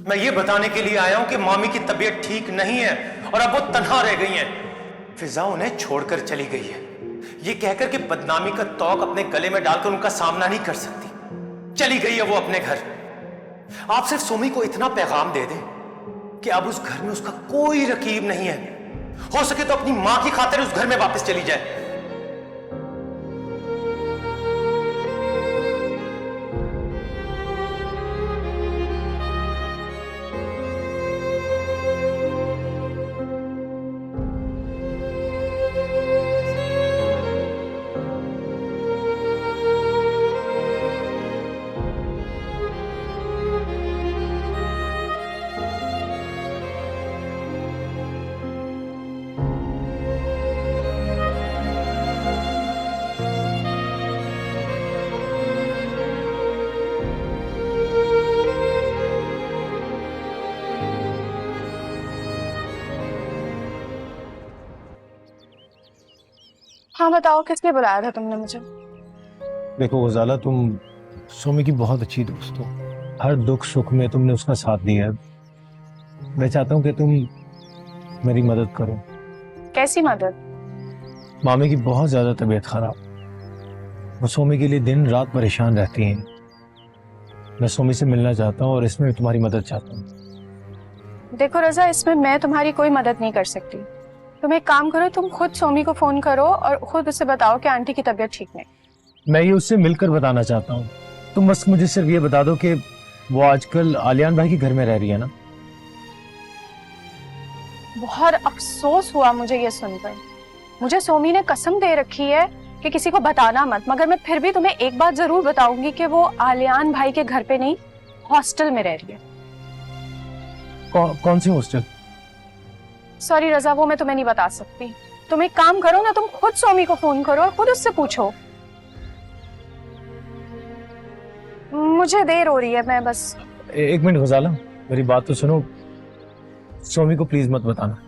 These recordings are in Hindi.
मैं ये बताने के लिए आया हूं कि मामी की तबीयत ठीक नहीं है और अब वो तन्हा रह गई हैं। फिजा उन्हें छोड़कर चली गई है, ये कहकर कि बदनामी का तौक अपने गले में डालकर उनका सामना नहीं कर सकती। चली गई है वो अपने घर। आप सिर्फ सुमी को इतना पैगाम दे दें कि अब उस घर में उसका कोई रकीब नहीं है। हो सके तो अपनी मां की खातिर उस घर में वापस चली जाए। हाँ बताओ, किस लिए बुलाया था तुमने मुझे? देखो गजाला, तुम सोमी की बहुत अच्छी दोस्त हो। हर दुख सुख में तुमने उसका साथ दिया है। मैं चाहता हूँ कि तुम मेरी मदद करो। कैसी मदद? मामी की बहुत ज्यादा तबीयत खराब, वो सोमी के लिए दिन रात परेशान रहती हैं। मैं सोमी से मिलना चाहता हूँ और इसमें तुम्हारी मदद चाहता हूँ। देखो रजा, इसमें मैं तुम्हारी कोई मदद नहीं कर सकती। तुम एक काम करो, तुम खुद सोमी को फोन करो और खुद उसे बताओ कि आंटी की तबीयत ठीक नहीं। मैं ये उससे मिलकर बताना चाहता हूँ। तुम बस मुझे सिर्फ ये बता दो कि वो आजकल आलियान भाई के घर में रह रही है ना? बहुत अफसोस हुआ मुझे ये सुनकर। मुझे सोमी ने कसम दे रखी है कि किसी को बताना मत, मगर मैं फिर भी तुम्हें एक बात जरूर बताऊंगी कि वो आलियान भाई के घर पे नहीं, हॉस्टल में रह रही है। कौन सी हॉस्टल? सॉरी रजा, वो मैं तुम्हें नहीं बता सकती। तुम एक काम करो ना, तुम खुद सोमी को फोन करो और खुद उससे पूछो। मुझे देर हो रही है, मैं बस। एक मिनट गजाला, मेरी बात तो सुनो। सोमी को प्लीज मत बताना।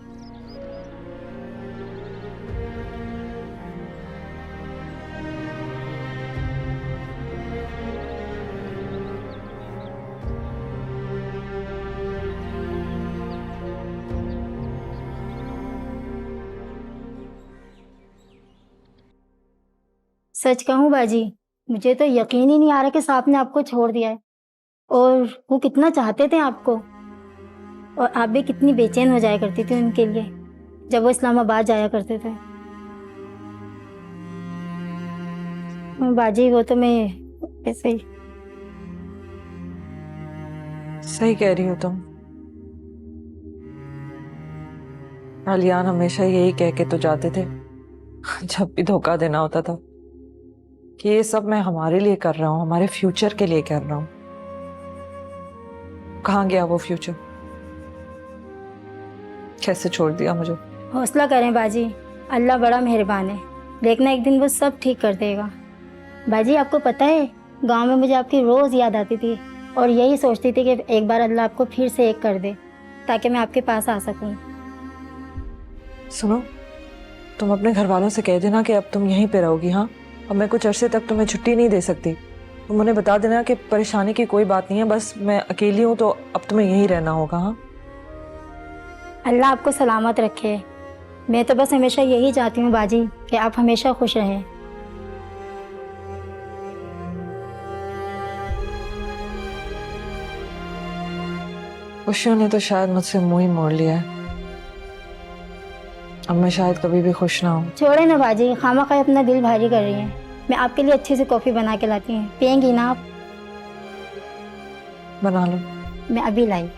सच कहूँ बाजी, मुझे तो यकीन ही नहीं आ रहा कि सांप ने आपको छोड़ दिया है। और वो कितना चाहते थे आपको, और आप भी कितनी बेचैन हो जाया करती थी उनके लिए जब वो इस्लामाबाद जाया करते थे। बाजी, वो तो मैं ऐसे ही। सही कह रही हो तुम। आलियान हमेशा यही कह के तो जाते थे जब भी धोखा देना होता था कि ये सब मैं हमारे लिए कर रहा हूँ, हमारे फ्यूचर के लिए कर रहा हूँ। कहाँ गया वो फ्यूचर? कैसे छोड़ दिया मुझे? हौसला करें बाजी, अल्लाह बड़ा मेहरबान है। देखना एक दिन वो सब ठीक कर देगा। बाजी, आपको पता है, गांव में मुझे आपकी रोज याद आती थी और यही सोचती थी कि एक बार अल्लाह आपको फिर से एक कर दे ताकि मैं आपके पास आ सकूं। सुनो, तुम अपने घर वालों से कह देना कि अब तुम यहीं पे रहोगी। हाँ, अब मैं कुछ अरसे तक तुम्हें छुट्टी नहीं दे सकती। तुम उन्हें बता देना कि परेशानी की कोई बात नहीं है, बस मैं अकेली हूँ तो अब तुम्हें यहीं रहना होगा। हाँ, अल्लाह आपको सलामत रखे। मैं तो बस हमेशा यही चाहती हूँ बाजी कि आप हमेशा खुश रहें। खुशियों ने तो शायद मुझसे मुंह ही मोड़ लिया है। अब मैं शायद कभी भी खुश ना हूँ। छोड़े ना बाजी, खामा अपना दिल भारी कर रही हैं। मैं आपके लिए अच्छी सी कॉफी बना के लाती हूँ, पियेंगी ना आप? बना लो। मैं अभी लाई।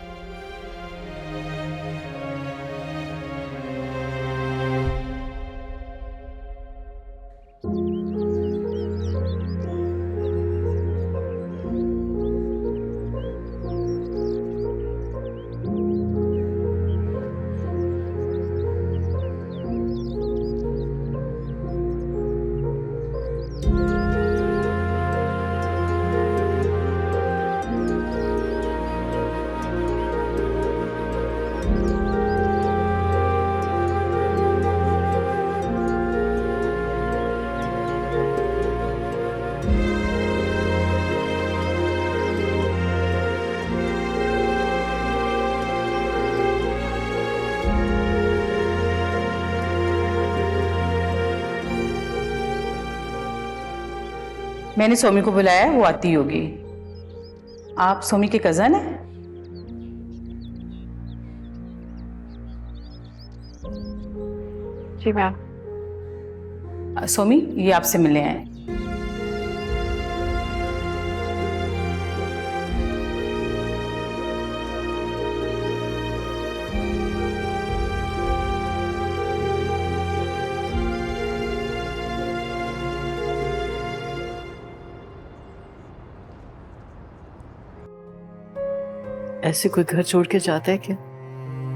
मैंने सोमी को बुलाया है, वो आती होगी। आप सोमी के कजन हैं? जी मैम। सोमी, ये आपसे मिलने आए। ऐसे कोई घर छोड़ के जाता है क्या?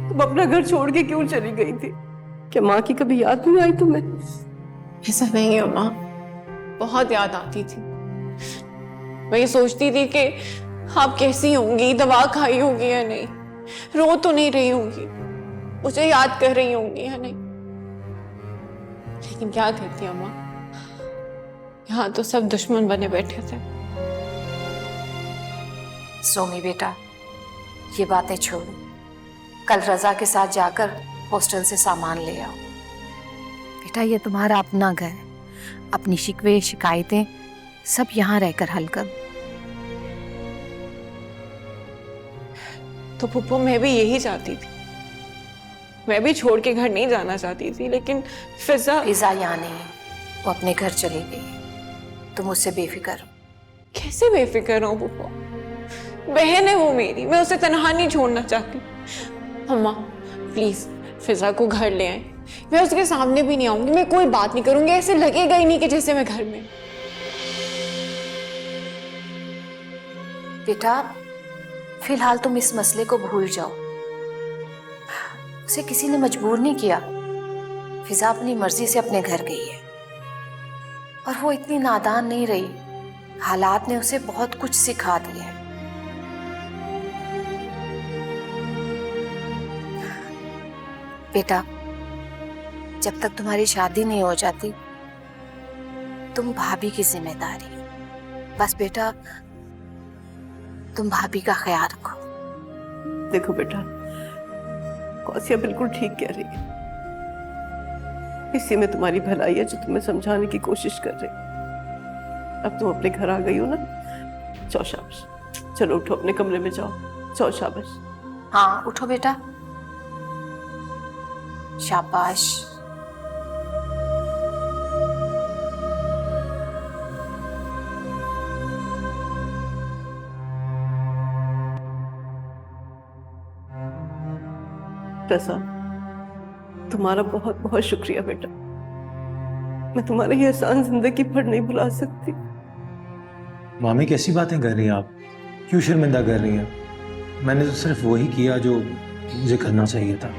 तुम अपना घर छोड़ के क्यों चली गई थी? क्या माँ की कभी याद नहीं आई तुम्हें? ऐसा नहीं है माँ, बहुत याद आती थी। मैं ये सोचती थी कि आप कैसी होंगी, दवा खाई होगी या नहीं, रो तो नहीं रही होंगी, मुझे याद कर रही होंगी या नहीं। लेकिन क्या करती अम्मा, यहाँ तो सब दुश्मन बने बैठे थे। सोमी बेटा, ये बातें छोड़ो, कल रजा के साथ जाकर हॉस्टल से सामान ले आओ। बेटा, ये तुम्हारा अपना घर है, अपनी शिकवे शिकायतें सब यहाँ रहकर हल करो। तो पुप्पो, मैं भी यही चाहती थी, मैं भी छोड़ के घर नहीं जाना चाहती थी, लेकिन फिजा यहाँ नहीं है, वो अपने घर चली गई। तुम उससे बेफिक्र हो। कैसे बेफिक्र हूँ पुप्पो, बहन है वो मेरी, मैं उसे तनहा नहीं छोड़ना चाहती। अम्मा प्लीज फिजा को घर ले आए, मैं उसके सामने भी नहीं आऊंगी, मैं कोई बात नहीं करूंगी, ऐसे लगेगा ही नहीं कि जैसे मैं घर में। बेटा, फिलहाल तुम इस मसले को भूल जाओ। उसे किसी ने मजबूर नहीं किया, फिजा अपनी मर्जी से अपने घर गई है। और वो इतनी नादान नहीं रही, हालात ने उसे बहुत कुछ सिखा दिया है। बेटा, जब तक तुम्हारी शादी नहीं हो जाती, तुम भाभी की जिम्मेदारी है। बस बेटा, तुम भाभी का ख्याल रखो। देखो बेटा, कौसिया बिल्कुल ठीक कह रही है, इसी में तुम्हारी भलाई है जो तुम्हें समझाने की कोशिश कर रही। अब तुम अपने घर आ गई हो ना, जाओ शाबाश, चलो उठो अपने कमरे में जाओ, जाओ शाबाश। हाँ उठो बेटा, शाबाश। रज़ा, तुम्हारा बहुत बहुत शुक्रिया बेटा, मैं तुम्हारा ये एहसान जिंदगी भर नहीं भुला सकती। मामी कैसी बातें कर रही हैं आप? क्यों शर्मिंदा कर रही हैं? मैंने तो सिर्फ वही किया जो मुझे करना चाहिए था।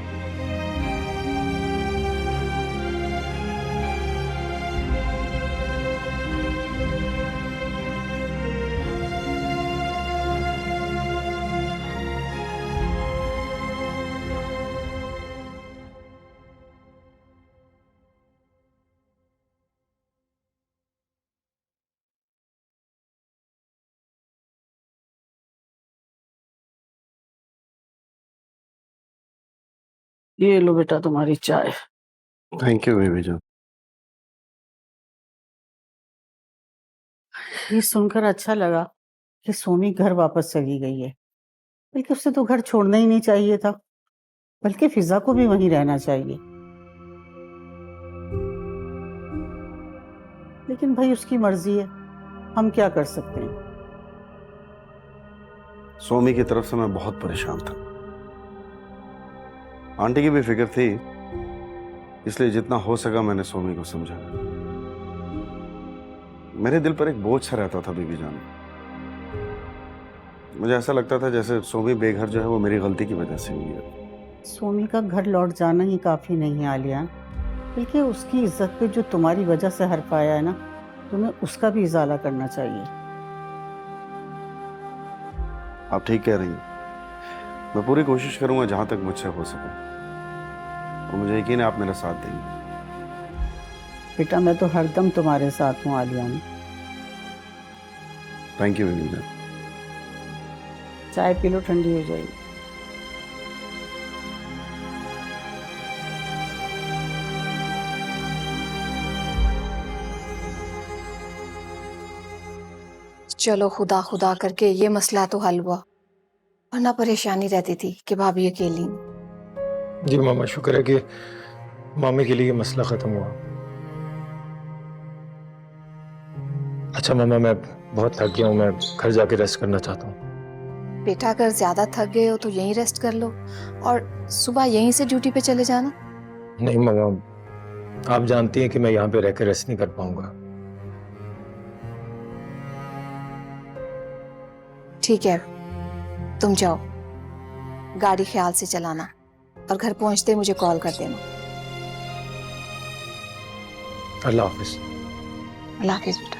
ये लो बेटा तुम्हारी चाय। थैंक यू बेबी जान। ये सुनकर अच्छा लगा कि सोमी घर वापस चली गई है, बल्कि उसे तो घर छोड़ना ही नहीं चाहिए था, बल्कि फिजा को भी वहीं रहना चाहिए। लेकिन भाई उसकी मर्जी है, हम क्या कर सकते हैं। सोमी की तरफ से मैं बहुत परेशान था, आंटी की भी फिक्र थी, इसलिए जितना हो सका मैंने सोमी को समझाया। मेरे दिल पर एक बोझ सा रहता था बीबी जान, मुझे ऐसा लगता था जैसे सोमी बेघर जो है वो मेरी गलती की वजह से हुई है। सोमी का घर लौट जाना ही काफी नहीं है आलिया, बल्कि उसकी इज्जत पे जो तुम्हारी वजह से हर्फ आया है ना, तुम्हें उसका भी इजाला करना चाहिए। आप ठीक कह रही हैं, मैं पूरी कोशिश करूंगा जहां तक मुझसे हो सके, और मुझे यकीन है आप मेरा साथ देंगे। बेटा, मैं तो हरदम तुम्हारे साथ हूँ आलिया। थैंक यू बेबी जान। चाय पी लो, ठंडी हो जाएगी। चलो खुदा खुदा करके ये मसला तो हल हुआ, वरना परेशानी रहती थी कि भाभी अकेली हैं। जी मामा, शुक्र है कि मामी के लिए ये मसला खत्म हुआ। अच्छा मामा, मैं बहुत थक गया हूँ, मैं घर जाके रेस्ट करना चाहता हूँ। बेटा अगर ज्यादा थक गए हो तो यहीं रेस्ट कर लो और सुबह यहीं से ड्यूटी पे चले जाना। नहीं मामा, आप जानती हैं कि मैं यहाँ पे रहकर रेस्ट नहीं कर पाऊंगा। ठीक है, तुम जाओ, गाड़ी ख्याल से चलाना और घर पहुंचते मुझे कॉल कर देना। अल्लाह हाफिज। अल्लाह हाफिज बेटा।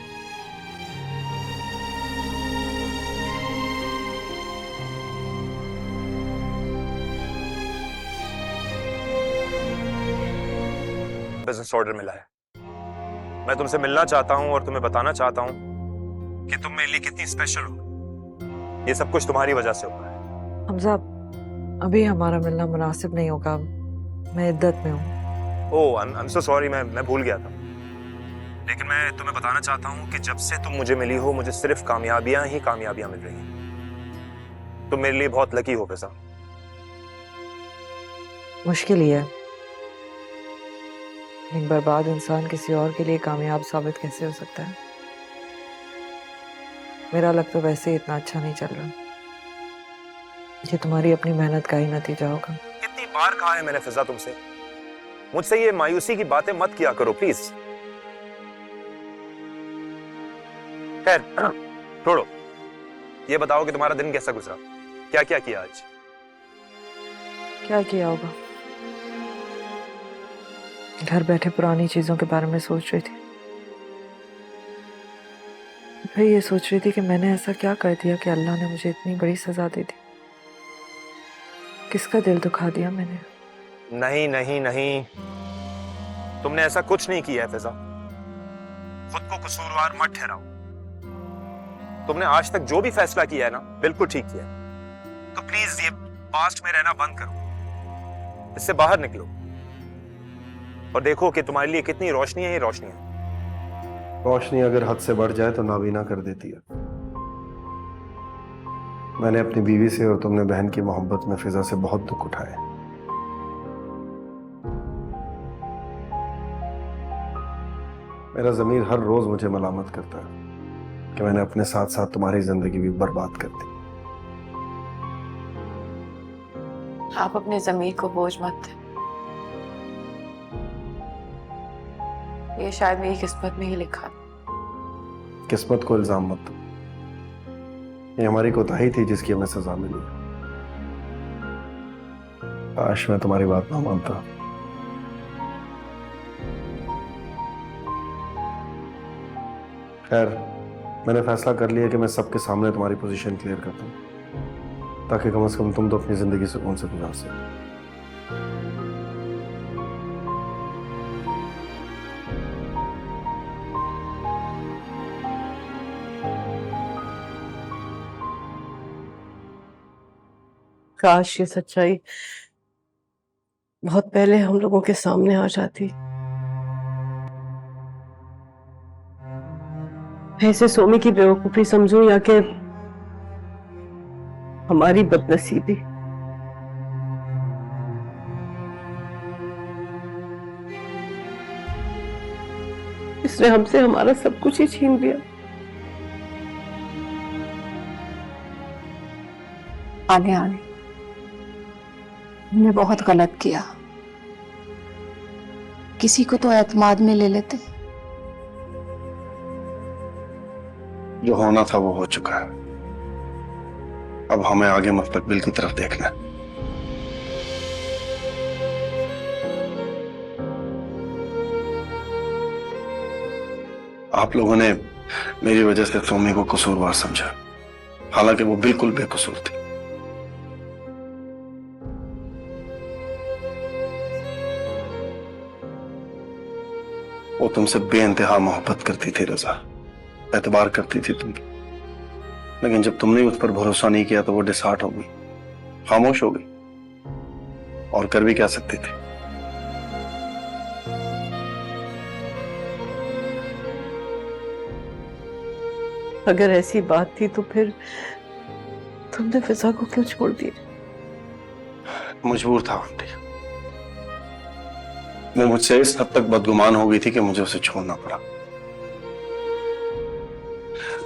बिजनेस ऑर्डर मिला है। मैं तुमसे मिलना चाहता हूं और तुम्हें बताना चाहता हूं कि तुम मेरे लिए कितनी स्पेशल हो। ये सब कुछ तुम्हारी वजह से हुआ है। हमजा, अभी हमारा मिलना मुनासिब नहीं होगा, मैं इद्दत में हूँ। ओह, आई एम सो सॉरी, मैं भूल गया था। लेकिन मैं तुम्हें बताना चाहता हूँ कि जब से तुम मुझे मिली हो, मुझे सिर्फ कामयाबियां ही कामयाबियां मिल रही हैं। तुम मेरे लिए बहुत लकी हो फिजा। मुश्किल ही है, एक बर्बाद इंसान किसी और के लिए कामयाब साबित कैसे हो सकता है? मेरा लग तो वैसे ही इतना अच्छा नहीं चल रहा। ये तुम्हारी अपनी मेहनत का ही नतीजा होगा। कितनी बार कहा है मैंने फिजा तुमसे, मुझसे ये मायूसी की बातें मत किया करो प्लीज। खैर छोड़ो, ये बताओ कि तुम्हारा दिन कैसा गुजरा, क्या क्या किया आज? क्या किया होगा, घर बैठे पुरानी चीजों के बारे में सोच रही थी। फिर ये सोच रही थी कि मैंने ऐसा क्या कर दिया कि अल्लाह ने मुझे इतनी बड़ी सजा दे दी। किसका दिल दुखा दिया मैंने? नहीं नहीं नहीं, तुमने ऐसा कुछ नहीं किया है फिजा। खुद को कसूरवार मत ठहराओ। तुमने आज तक जो भी फैसला किया है ना, बिल्कुल ठीक किया है। तो प्लीज ये पास्ट में रहना बंद करो, इससे बाहर निकलो और देखो कि तुम्हारे लिए कितनी रोशनी है। ये रोशनी है। रोशनी अगर हद से बढ़ जाए तो नाबीना कर देती है। मैंने अपनी बीवी से और तुमने बहन की मोहब्बत में फिजा से बहुत दुख उठाए। मेरा ज़मीर हर रोज मुझे मलामत करता है कि मैंने अपने साथ साथ तुम्हारी जिंदगी भी बर्बाद कर दी। आप अपने ज़मीर को बोझ मत दें। ये शायद मेरी किस्मत में ही लिखा। किस्मत को इल्जाम मत दो, ये हमारी कोताही थी जिसकी हमें सजा मिली। काश मैं तुम्हारी बात ना मानता। खैर, मैंने फैसला कर लिया कि मैं सबके सामने तुम्हारी पोजीशन क्लियर करता हूं, ताकि कम से कम तुम तो अपनी जिंदगी सुकून से गुजार सको। काश ये सच्चाई बहुत पहले हम लोगों के सामने आ जाती। ऐसे सोमी की बेवकूफी समझूं या कि हमारी बदनसीबी। इसने हमसे हमारा सब कुछ ही छीन लिया। आलिया ने बहुत गलत किया, किसी को तो एतमाद में ले लेते। जो होना था वो हो चुका है, अब हमें आगे मुस्तकबिल की तरफ देखना है। आप लोगों ने मेरी वजह से सोमी को कसूरवार समझा, हालांकि वो बिल्कुल बेकसूर थी। वो तुमसे बेइंतहा मोहब्बत करती थी रजा, एतबार करती थी तुम, लेकिन जब तुमने उस पर भरोसा नहीं किया तो वो डिसहार्ट हो गई, खामोश हो गई, और कर भी क्या सकती थी। अगर ऐसी बात थी तो फिर तुमने फिजा को क्यों छोड़ दिया? मजबूर था आंटी। वो मुझसे इस हद तक बदगुमान हो गई थी कि मुझे उसे छोड़ना पड़ा।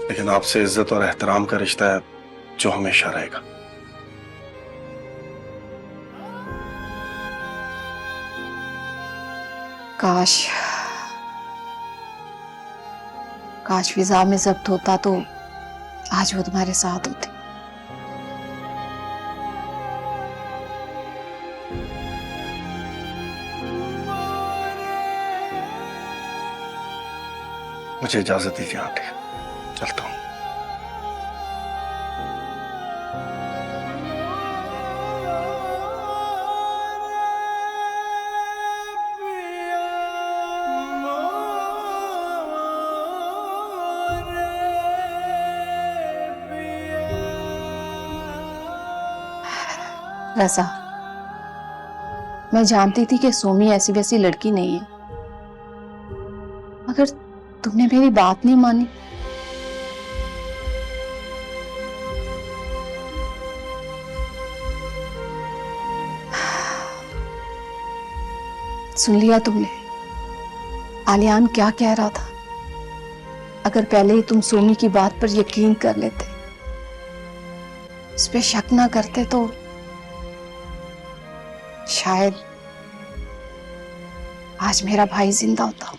लेकिन आपसे इज्जत और एहतराम का रिश्ता है जो हमेशा रहेगा। काश काश फिजा में जब्त होता तो आज वो तुम्हारे साथ होती। मुझे इजाजत दीजिए आंटी, चलता हूँ। रज़ा, मैं जानती थी कि सोमी ऐसी वैसी लड़की नहीं है, मगर तुमने मेरी बात नहीं मानी। सुन लिया तुमने आलियान क्या कह रहा था? अगर पहले ही तुम सोमी की बात पर यकीन कर लेते, उस पर शक ना करते तो शायद आज मेरा भाई जिंदा होता।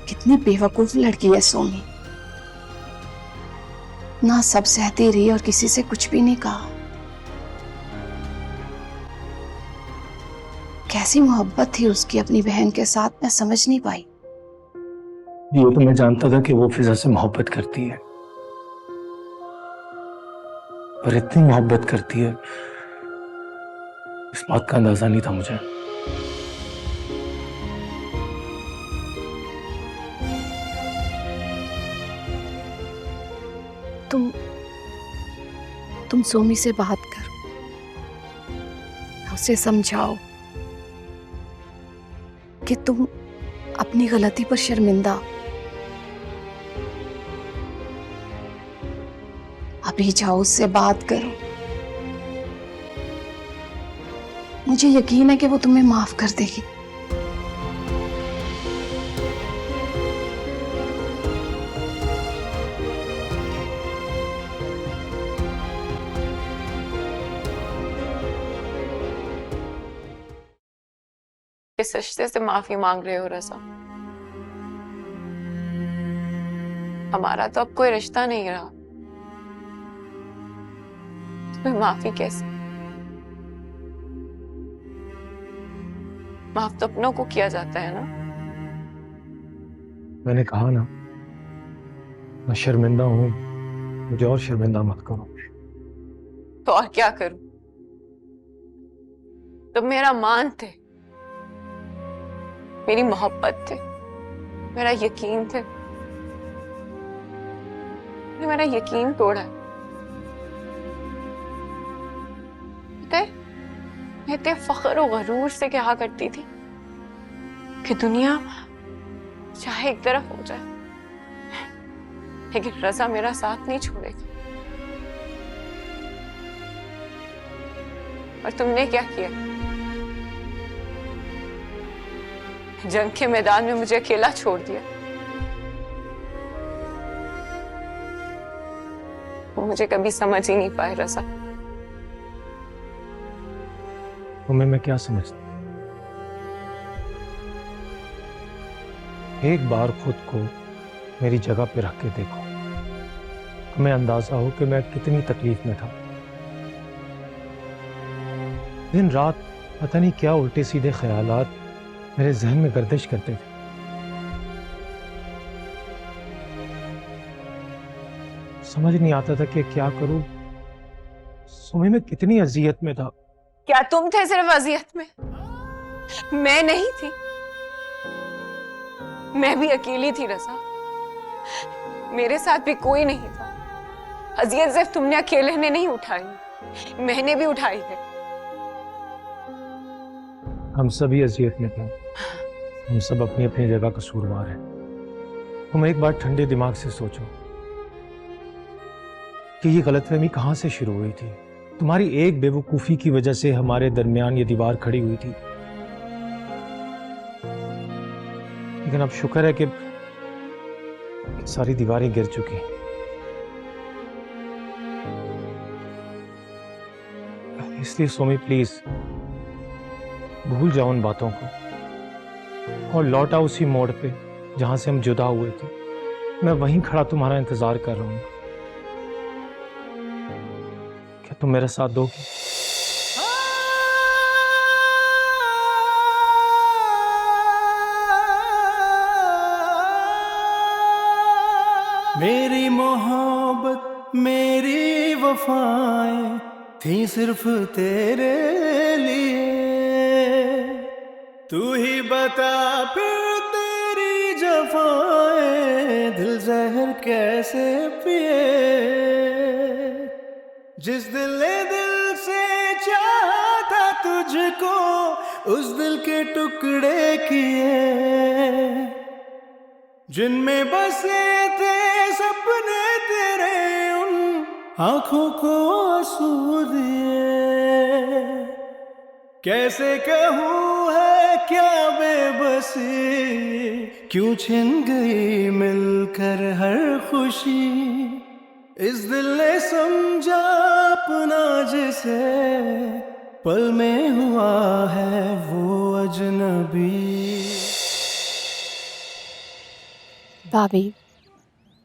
कितनी बेवकूफ लड़की है सोमी, ना सब सहती रही और किसी से कुछ भी नहीं कहा। कैसी मोहब्बत थी उसकी अपनी बहन के साथ, मैं समझ नहीं पाई। ये तो मैं जानता था कि वो फिजा से मोहब्बत करती है, पर इतनी मोहब्बत करती है इस बात का अंदाजा नहीं था मुझे। तुम सोमी से बात करो, उसे समझाओ कि तुम अपनी गलती पर शर्मिंदा। अभी जाओ उससे बात करो, मुझे यकीन है कि वो तुम्हें माफ कर देगी। इस रिश्ते से माफी मांग रहे हो रज़ा? हमारा तो अब कोई रिश्ता नहीं रहा, तुम्हें माफी कैसे? माफ तो अपनों को किया जाता है ना। मैंने कहा ना, मैं शर्मिंदा हूं, मुझे और शर्मिंदा मत करो। तो और क्या करूं? तुम मेरा मान थे, मेरी मोहब्बत थे, मेरा यकीन थे, मेरा यकीन तोड़ा। मैं इतने फख्र और गरूर से कहा करती थी कि दुनिया चाहे एक तरफ हो जाए, लेकिन रज़ा मेरा साथ नहीं छोड़ेगा। और तुमने क्या किया? जंग के मैदान में मुझे अकेला छोड़ दिया। वो मुझे कभी समझ ही नहीं पाए रज़ा। तुम्हें मैं क्या समझता? एक बार खुद को मेरी जगह पे रख के देखो, तुम्हें अंदाजा हो कि मैं कितनी तकलीफ में था। दिन रात पता नहीं क्या उल्टे सीधे ख्यालात मेरे जहन में गर्दिश करते थे। समझ नहीं आता था कि क्या करूं। सुबह में कितनी अजियत में था। क्या तुम थे सिर्फ अजियत में? मैं नहीं थी, मैं भी अकेली थी रज़ा। मेरे साथ भी कोई नहीं था। अजियत सिर्फ तुमने अकेले ने नहीं उठाई, मैंने भी उठाई है। हम सभी अजियत में थे, हम सब अपनी अपनी जगह कसूरवार हैं। तुम एक बार ठंडे दिमाग से सोचो कि ये गलतफहमी कहां से शुरू हुई थी। तुम्हारी एक बेवकूफी की वजह से हमारे दरमियान ये दीवार खड़ी हुई थी, लेकिन अब शुक्र है कि सारी दीवारें गिर चुकी हैं। इसलिए सोमी प्लीज भूल जाओ उन बातों को और लौट आओ उसी मोड़ पे जहां से हम जुदा हुए थे। मैं वहीं खड़ा तुम्हारा इंतजार कर रहा हूं। क्या तुम मेरा साथ दोगी? मेरी मोहब्बत मेरी वफाएं थी सिर्फ तेरे लिए, तू ही बता फिर तेरी जफाएं दिल जहर कैसे पिए। जिस दिल ने दिल से चाहा था तुझको, उस दिल के टुकड़े किए, जिनमें बसे थे सपने तेरे, उन आंखों को आंसू दिए। कैसे कहूँ है क्या बेबसी, क्यों छिन गई मिलकर हर खुशी। इस दिल ने समझा अपना जिसे, पल में हुआ है वो अजनबी। भाभी,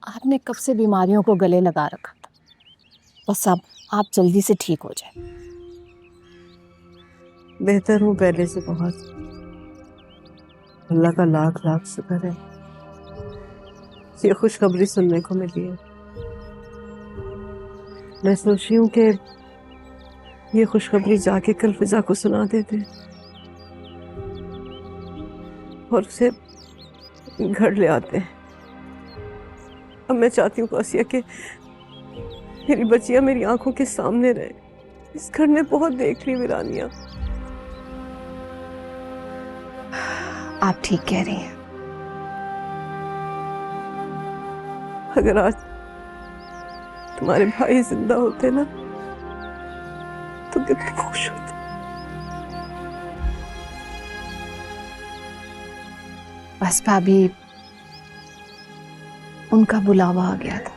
आपने कब से बीमारियों को गले लगा रखा था, बस अब आप जल्दी से ठीक हो जाए। बेहतर हूँ पहले से बहुत। अल्लाह का लाख लाख शुक्र है, ये खुशखबरी सुनने को मिली है। मैं सोच रही हूँ कि ये खुशखबरी जाके कल फिजा को सुना देते और उसे घर ले आते हैं। अब मैं चाहती हूँ आसिया कि मेरी बच्चियां मेरी आंखों के सामने रहे। इस घर ने बहुत देख ली वीरानियां। आप ठीक कह रही हैं। अगर आज तुम्हारे भाई जिंदा होते ना तो कितने खुश होते। बस भाभी, उनका बुलावा आ गया था।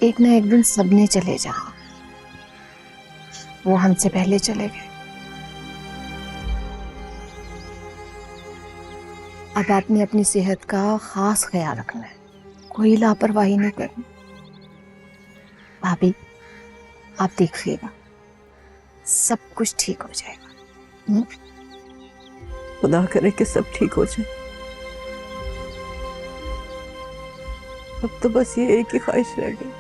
एक ना एक दिन सबने चले जाना, वो हमसे पहले चले गए। अब आपने अपनी सेहत का खास ख्याल रखना है, कोई लापरवाही नहीं करनी। भाभी, आप देखिएगा सब कुछ ठीक हो जाएगा। खुदा करे कि सब ठीक हो जाए। अब तो बस ये एक ही ख्वाहिश रह गई।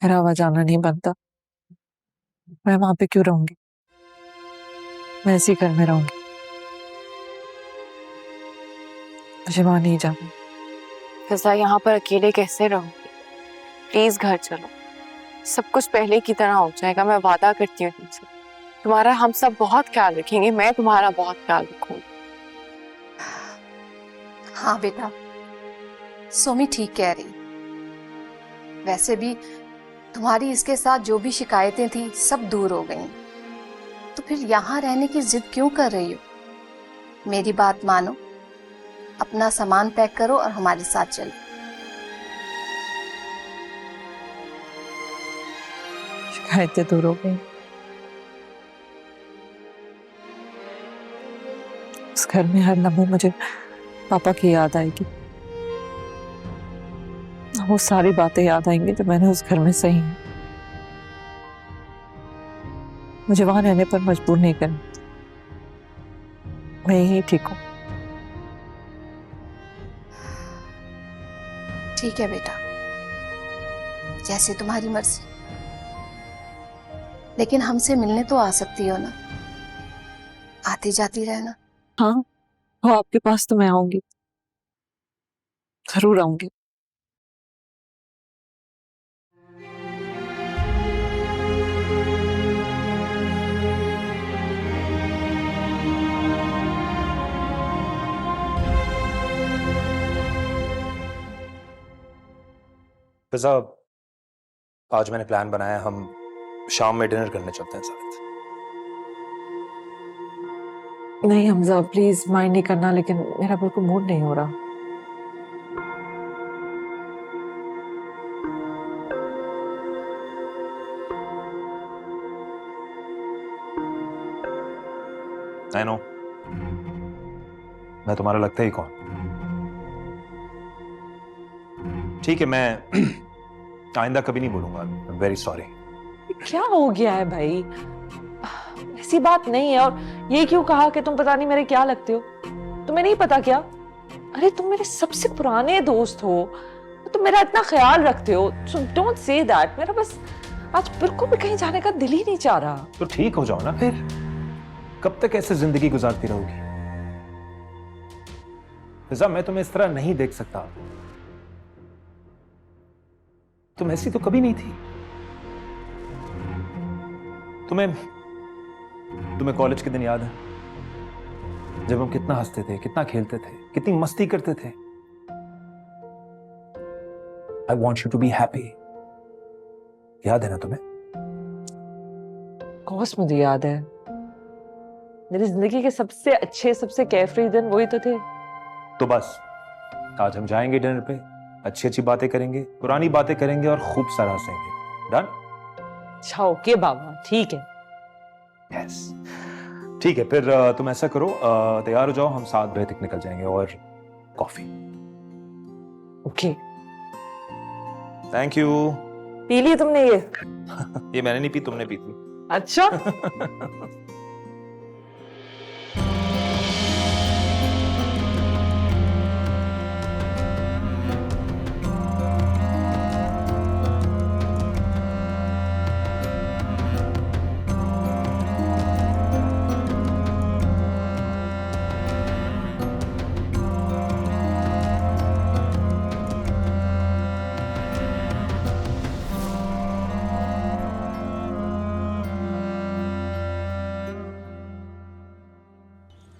मेरा आवाज आना नहीं बनता। मैं वहां पे क्यों रहूंगी? मैं इसी घर में रहूंगी। मुझे वहां नहीं जाना। फिजा, यहाँ पर अकेले कैसे रहूंगी? प्लीज घर चलो, सब कुछ पहले की तरह हो जाएगा। मैं वादा करती हूँ तुमसे, तुम्हारा हम सब बहुत ख्याल रखेंगे। मैं तुम्हारा बहुत ख्याल रखूंगी। हाँ बेटा, सोमी ठीक कह रही। वैसे भी तुम्हारी इसके साथ जो भी शिकायतें थी सब दूर हो गई, तो फिर यहाँ रहने की जिद क्यों कर रही हो? मेरी बात मानो, अपना सामान पैक करो और हमारे साथ चलो। शिकायतें दूर हो गई। उस घर में हर लम्हे मुझे पापा की याद आएगी। वो सारी बातें याद आएंगी जो मैंने उस घर में सही हैं। मुझे वहां रहने पर मजबूर नहीं करना, मैं यही ठीक हूँ। ठीक है बेटा, जैसे तुम्हारी मर्जी, लेकिन हमसे मिलने तो आ सकती हो ना, आती जाती रहना। हाँ, हो आपके पास तो मैं आऊंगी, जरूर आऊंगी। फिजा, आज मैंने प्लान बनाया, हम शाम में डिनर करने चलते हैं साथ। नहीं हमजा, प्लीज माइंड नहीं करना, लेकिन मेरा बिल्कुल मूड नहीं हो रहा। आई नो, मैं तुम्हारा लगता ही कौन। ठीक है, मैं आइंदा कभी नहीं बोलूंगा। Very sorry. क्या हो गया है भाई, ऐसी बात नहीं है। और ये क्यों कहा कि तुम पता नहीं मेरे क्या लगते हो? तुम्हें नहीं पता क्या? अरे तुम मेरे सबसे पुराने दोस्त हो, तुम मेरा इतना ख्याल रखते हो। So don't say that. मेरा बस आज बिल्कुल भी कहीं जाने का दिल ही नहीं चाह रहा। तो ठीक हो जाओ ना फिर, कब तक ऐसे जिंदगी गुजारती रहोगी? फिजा, मैं तुम्हें इस तरह नहीं देख सकता। तुम ऐसी तो कभी नहीं थी। तुम्हें कॉलेज के दिन याद है जब हम कितना हंसते थे, कितना खेलते थे, कितनी मस्ती करते थे? I want you to be happy. याद है ना तुम्हें? कोर्स मुझे याद है, मेरी जिंदगी के सबसे अच्छे, सबसे केयरफ्री दिन वही तो थे। तो बस आज हम जाएंगे डिनर पे, अच्छी अच्छी बातें करेंगे, पुरानी बातें करेंगे और खूब सारा हंसेंगे। डन? अच्छा ओके बाबा, ठीक है। यस ठीक है, फिर तुम ऐसा करो, तैयार हो जाओ, हम 7 बजे तक निकल जाएंगे। और कॉफी। ओके। Thank you. पी ली तुमने ये? ये मैंने नहीं पी, तुमने पी थी। अच्छा।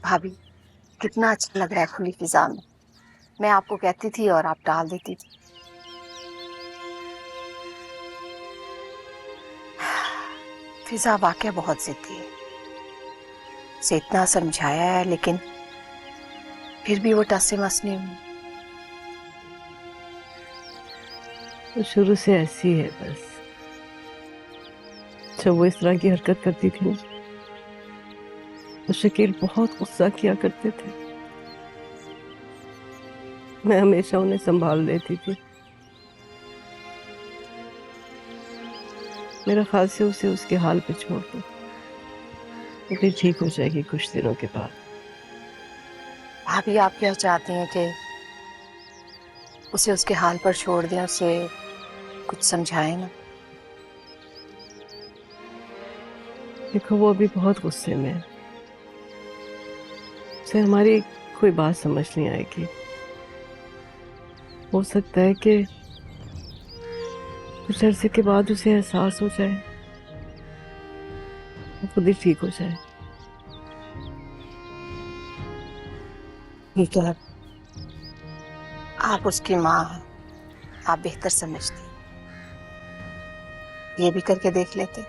भाभी, कितना अच्छा लग रहा है खुली फिजा में। मैं आपको कहती थी और आप टाल देती थी। फिजा वाकई बहुत जिद्दी है, उसे इतना समझाया है लेकिन फिर भी वो टस से मस नहीं हुई। तो शुरू से ऐसी है बस। जब वो इस तरह की हरकत करती थी ना, तो शकील बहुत गुस्सा किया करते थे। मैं हमेशा उन्हें संभाल लेती थी। मेरा ख्याल से उसे उसके हाल पे छोड़ दो, तो फिर ठीक हो जाएगी कुछ दिनों के बाद। भाभी, आप क्या चाहती हैं कि उसे उसके हाल पर छोड़ दें, उसे कुछ समझाएं ना? देखो, वो अभी बहुत गुस्से में है, उसे हमारी कोई बात समझ नहीं आएगी। हो सकता है कि कुछ अरसे के बाद उसे एहसास हो जाए, वो खुद ही ठीक हो जाए। ठीक है, आप उसकी माँ हैं, आप बेहतर समझती हैं। ये भी करके देख लेते।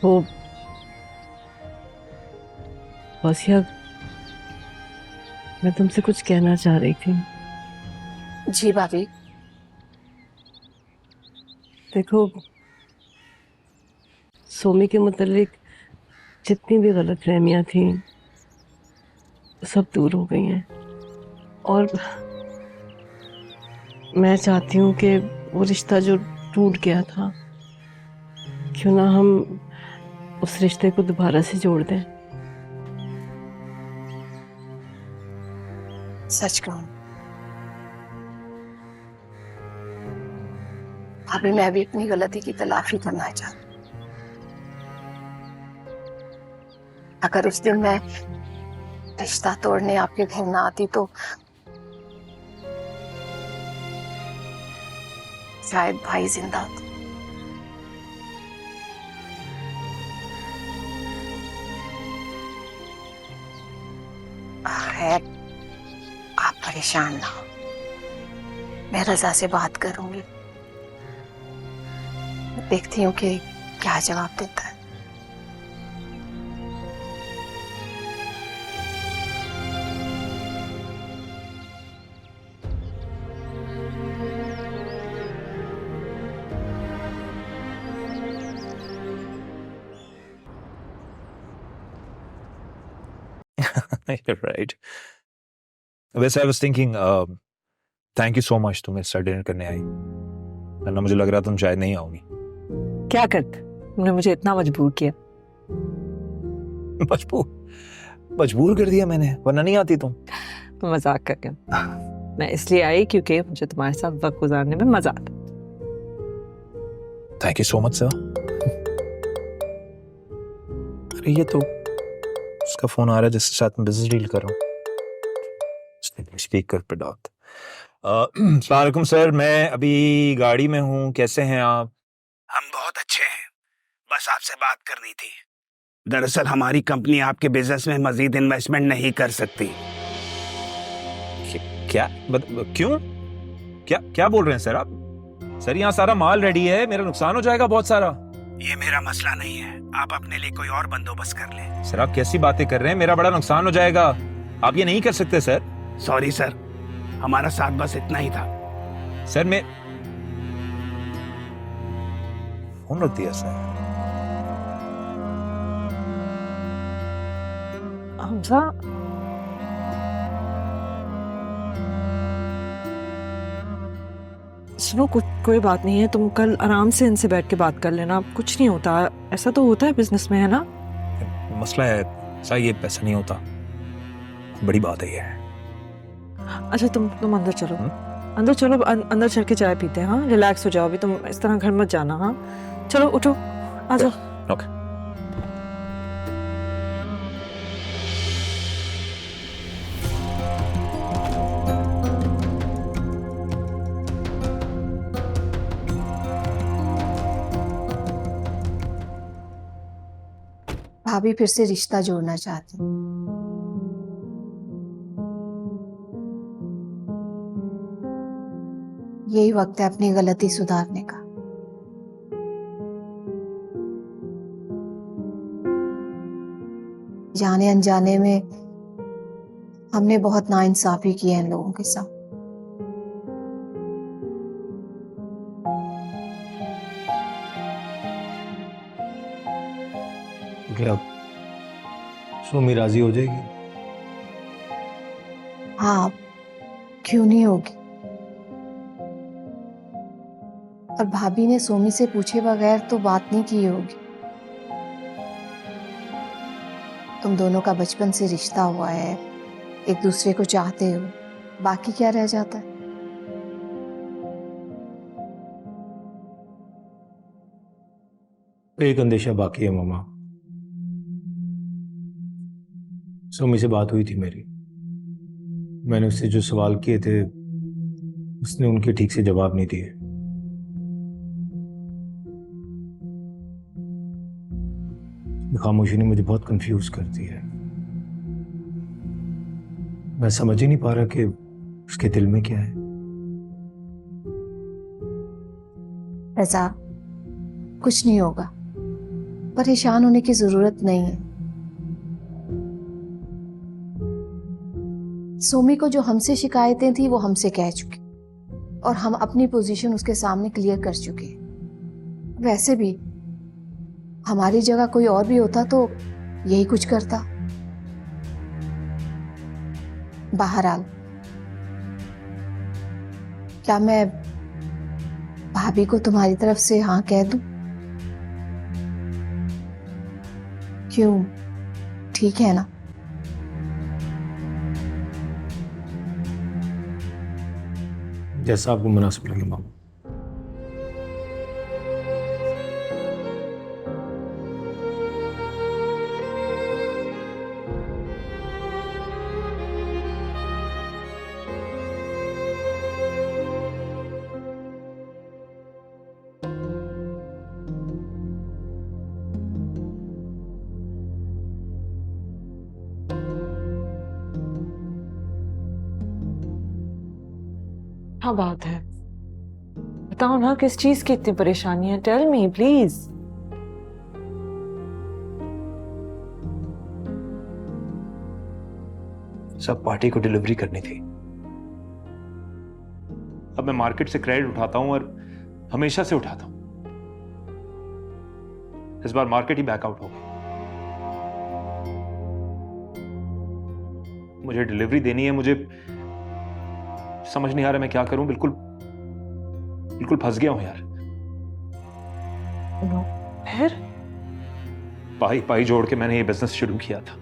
वो वसिया, मैं तुमसे कुछ कहना चाह रही थी। जी भाभी। देखो, सोमी के मुतालिक जितनी भी गलतफहमियां थी सब दूर हो गई हैं, और मैं चाहती हूँ कि वो रिश्ता जो टूट गया था, क्यों ना हम उस रिश्ते को दोबारा से जोड़ दें। सच कहूं अभी मैं भी अपनी गलती की तलाफी करना चाहती हूं। अगर उस दिन मैं रिश्ता तोड़ने आपके घर ना आती तो शायद भाई जिंदा होता। खैर, आप परेशान ना हो, मैं रजा से बात करूंगी। देखती हूँ कि क्या जवाब देता है। राइट। वैसे I was thinking thank you so much तुम मेरे साथ डिनर करने आई, वरना मुझे लग रहा तुम शायद नहीं आओगी। क्या करते, तुमने मुझे इतना मजबूर किया। मजबूर कर दिया मैंने, वरना नहीं आती तुम। तो मजाक कर रही हूँ, मैं इसलिए आई क्योंकि मुझे तुम्हारे साथ वक्त गुजारने में मजा आता। Thank you so much sir. अरे ये तो उसका फोन आ रहा है जिसके साथ मैं बिजनेस डील कर रहा हूँ। स्पीकर पे डाल। अस्सलाम वालेकुम सर, मैं अभी गाड़ी में हूँ, कैसे हैं आप? हम बहुत अच्छे हैं, बस आपसे बात करनी थी। दरअसल हमारी कंपनी आपके बिजनेस में मजीद इन्वेस्टमेंट नहीं कर सकती। क्या क्यों? क्या बोल रहे हैं सर आप? सर यहाँ सारा माल रेडी है, मेरा नुकसान हो जाएगा बहुत सारा। ये मेरा मसला नहीं है, आप अपने लिए कोई और बंदोबस्त कर लें। सर आप कैसी बातें कर रहे हैं, मेरा बड़ा नुकसान हो जाएगा, आप ये नहीं कर सकते सर। सॉरी सर, हमारा साथ बस इतना ही था। सर मैं फोन रख दिया सर। हमजा, सुनो, कोई बात नहीं है, तुम कल आराम से इनसे बैठ के बात कर लेना, कुछ नहीं होता। ऐसा तो होता है बिजनेस में, है ना? मसला है सर, ये पैसा नहीं होता, बड़ी बात है ये। अच्छा तुम अंदर चलो, अंदर चलो, अंदर चल के चाय पीते हैं। हाँ, रिलैक्स हो जाओ, अभी तुम इस तरह घर मत जाना। हाँ चलो, उठो, आ जाओ। ओके। भाभी फिर से रिश्ता जोड़ना चाहती हैं। यही वक्त है अपनी गलती सुधारने का। जाने अनजाने में हमने बहुत नाइंसाफी की है इन लोगों के साथ। क्या सोमी राजी हो जाएगी? हाँ, क्यों नहीं होगी। और भाभी ने सोमी से पूछे बगैर तो बात नहीं की होगी। तुम दोनों का बचपन से रिश्ता हुआ है, एक दूसरे को चाहते हो, बाकी क्या रह जाता है। एक अंदेशा बाकी है मामा। सोमी से बात हुई थी मेरी, मैंने उससे जो सवाल किए थे उसने उनके ठीक से जवाब नहीं दिए। खामोशी ने मुझे बहुत कंफ्यूज कर दिया है। मैं समझ ही नहीं पा रहा कि उसके दिल में क्या है। रजा, कुछ नहीं होगा, परेशान होने की जरूरत नहीं है। सोमी को जो हमसे शिकायतें थी वो हमसे कह चुकी और हम अपनी पोजीशन उसके सामने क्लियर कर चुके। वैसे भी हमारी जगह कोई और भी होता तो यही कुछ करता। बहरहाल, क्या मैं भाभी को तुम्हारी तरफ से हाँ कह दूं? क्यों, ठीक है ना? जैसा आपको मुनासिब लगे मामा। क्या बात है? बताओ ना, किस चीज की इतनी परेशानी है? Tell me please. सब पार्टी को डिलीवरी करनी थी। अब मैं मार्केट से क्रेडिट उठाता हूं और हमेशा से उठाता हूं। इस बार मार्केट ही बैकआउट हो गई। मुझे डिलीवरी देनी है, मुझे समझ नहीं आ रहा मैं क्या करूं। बिल्कुल बिल्कुल फंस गया हूं यार। फिर पाई पाई जोड़ के मैंने ये बिजनेस शुरू किया था।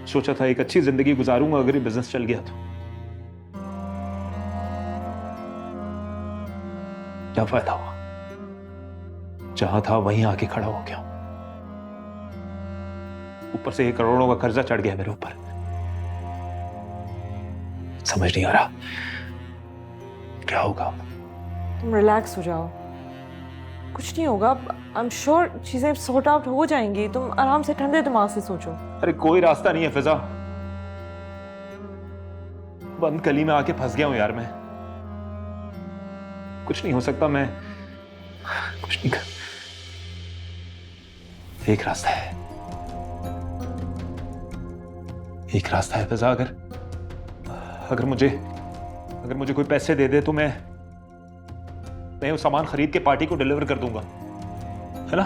सोचा था एक अच्छी जिंदगी गुजारूंगा अगर ये बिजनेस चल गया तो। क्या फायदा हुआ? जहां था वहीं आके खड़ा हो गया। ऊपर से 1 करोड़ों का कर्जा चढ़ गया मेरे ऊपर। समझ नहीं आ रहा क्या होगा। तुम रिलैक्स हो जाओ, कुछ नहीं होगा। आई एम श्योर चीजें सॉर्ट आउट हो जाएंगी। तुम आराम से ठंडे दिमाग से सोचो। अरे कोई रास्ता नहीं है फिजा। बंद गली में आके फंस गया हूं यार मैं। कुछ नहीं हो सकता, मैं कुछ नहीं कर। एक रास्ता है, एक रास्ता है फिजा। अगर मुझे कोई पैसे दे दे तो मैं वो सामान खरीद के पार्टी को डिलीवर कर दूंगा, है ना?